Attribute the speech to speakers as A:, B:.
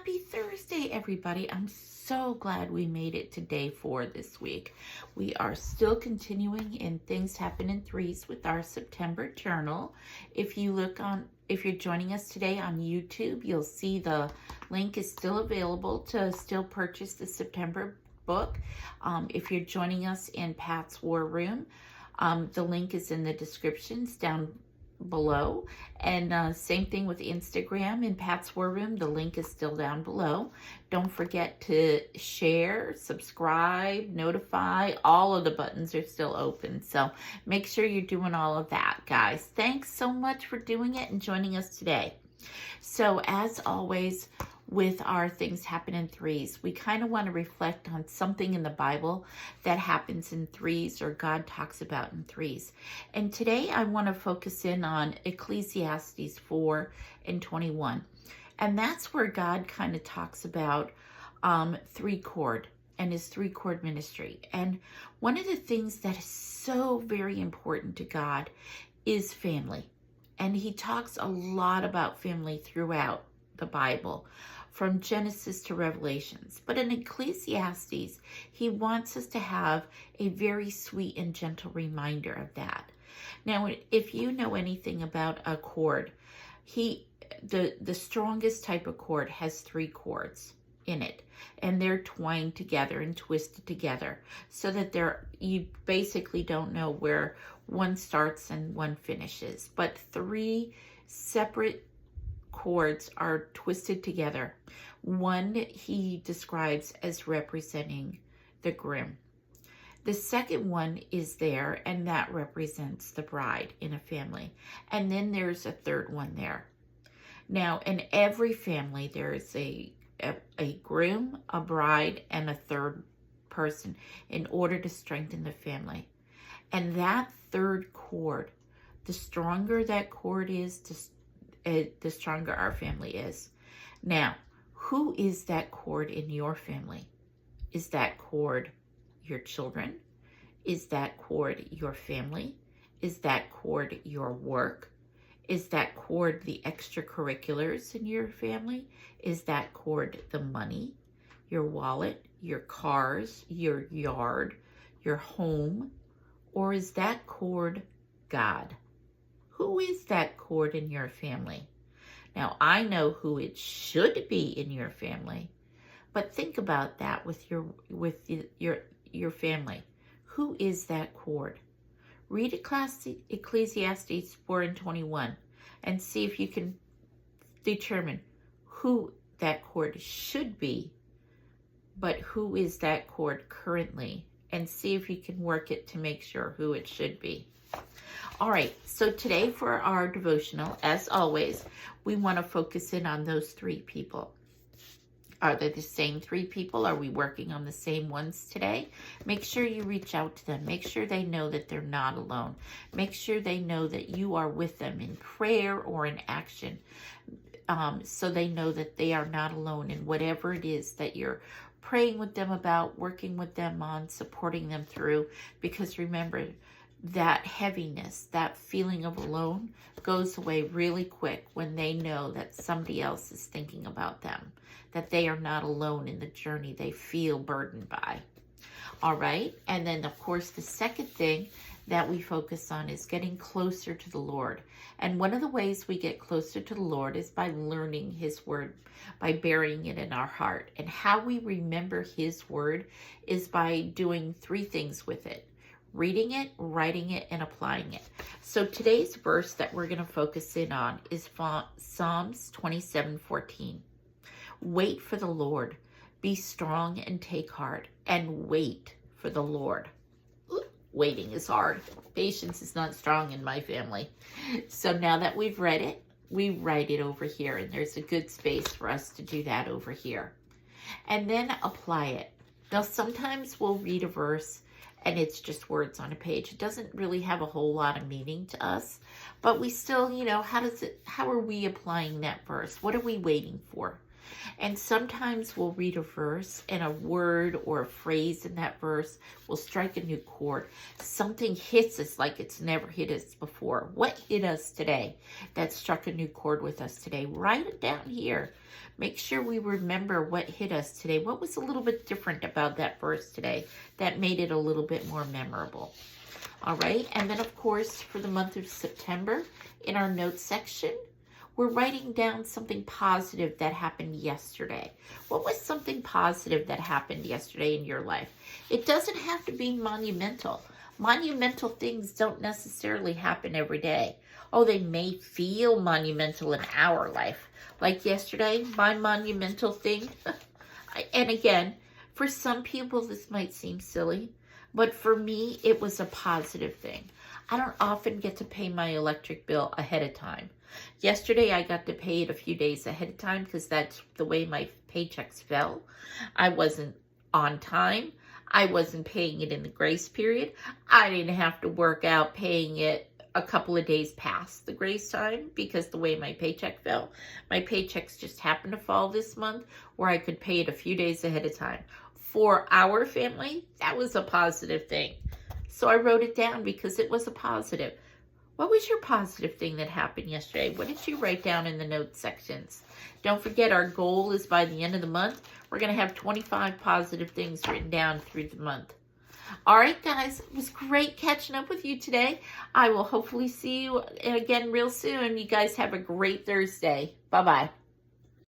A: Happy Thursday, everybody. I'm so glad we made it to day 4 this week. We are still continuing in Things Happen in Threes with our September journal. If you're joining us today on YouTube, you'll see the link is still available to still purchase the September book. If you're joining us in Pat's War Room, the link is in the descriptions down below, and same thing with Instagram in Pat's War Room. The link is still down below. Don't forget to share, subscribe, notify. All of the buttons are still open, so make sure you're doing all of that, guys. Thanks so much for doing it and joining us today. So as always, with our Things Happen in Threes, we kind of want to reflect on something in the Bible that happens in threes or God talks about in threes. And today I want to focus in on Ecclesiastes 4 and 21. And that's where God kind of talks about three chord and his three-chord ministry. And one of the things that is so very important to God is family. And he talks a lot about family throughout the Bible, from Genesis to Revelations. But in Ecclesiastes, he wants us to have a very sweet and gentle reminder of that. Now, if you know anything about a chord, the strongest type of chord has 3 chords in it, and they're twined together and twisted together so that you basically don't know where one starts and one finishes, but 3 separate chords are twisted together. One he describes as representing the groom. The second one is there, and that represents the bride in a family. And then there's a third one there. Now, in every family, there is a groom, a bride, and a third person in order to strengthen the family. And that third chord, the stronger that chord is, the stronger our family is. Now, who is that chord in your family? Is that chord your children? Is that chord your family? Is that chord your work? Is that chord the extracurriculars in your family? Is that chord the money, your wallet, your cars, your yard, your home? Or is that chord God? Who is that chord in your family? Now, I know who it should be in your family, but think about that with your family. Who is that chord? Read Ecclesiastes 4 and 21 and see if you can determine who that chord should be, but who is that chord currently, and see if you can work it to make sure who it should be. All right, so today for our devotional, as always, we want to focus in on those 3 people. Are they the same 3 people? Are we working on the same ones today? Make sure you reach out to them. Make sure they know that they're not alone. Make sure they know that you are with them in prayer or in action, so they know that they are not alone in whatever it is that you're praying with them about, working with them on, supporting them through. Because remember, that heaviness, that feeling of alone goes away really quick when they know that somebody else is thinking about them, that they are not alone in the journey they feel burdened by. All right. And then, of course, the second thing that we focus on is getting closer to the Lord. And one of the ways we get closer to the Lord is by learning his word, by burying it in our heart. And how we remember his word is by doing 3 things with it: reading it, writing it, and applying it. So today's verse that we're going to focus in on is Psalms 27:14. Wait for the Lord. Be strong and take heart, and wait for the Lord. Waiting is hard. Patience is not strong in my family. So now that we've read it, we write it over here, and there's a good space for us to do that over here. And then apply it. Now, sometimes we'll read a verse and it's just words on a page. It doesn't really have a whole lot of meaning to us, but we still, how are we applying that verse? What are we waiting for? And sometimes we'll read a verse and a word or a phrase in that verse will strike a new chord. Something hits us like it's never hit us before. What hit us today that struck a new chord with us today? Write it down here. Make sure we remember what hit us today. What was a little bit different about that verse today that made it a little bit more memorable? All right, and then of course for the month of September, in our notes section, we're writing down something positive that happened yesterday. What was something positive that happened yesterday in your life? It doesn't have to be monumental. Monumental things don't necessarily happen every day. Oh, they may feel monumental in our life. Like yesterday, my monumental thing, and again, for some people this might seem silly, but for me, it was a positive thing. I don't often get to pay my electric bill ahead of time. Yesterday, I got to pay it a few days ahead of time because that's the way my paychecks fell. I wasn't on time. I wasn't paying it in the grace period. I didn't have to work out paying it a couple of days past the grace time because the way my paycheck fell. My paychecks just happened to fall this month where I could pay it a few days ahead of time. For our family, that was a positive thing. So I wrote it down because it was a positive. What was your positive thing that happened yesterday? What did you write down in the notes sections? Don't forget, our goal is by the end of the month, we're going to have 25 positive things written down through the month. All right, guys, it was great catching up with you today. I will hopefully see you again real soon. You guys have a great Thursday. Bye-bye.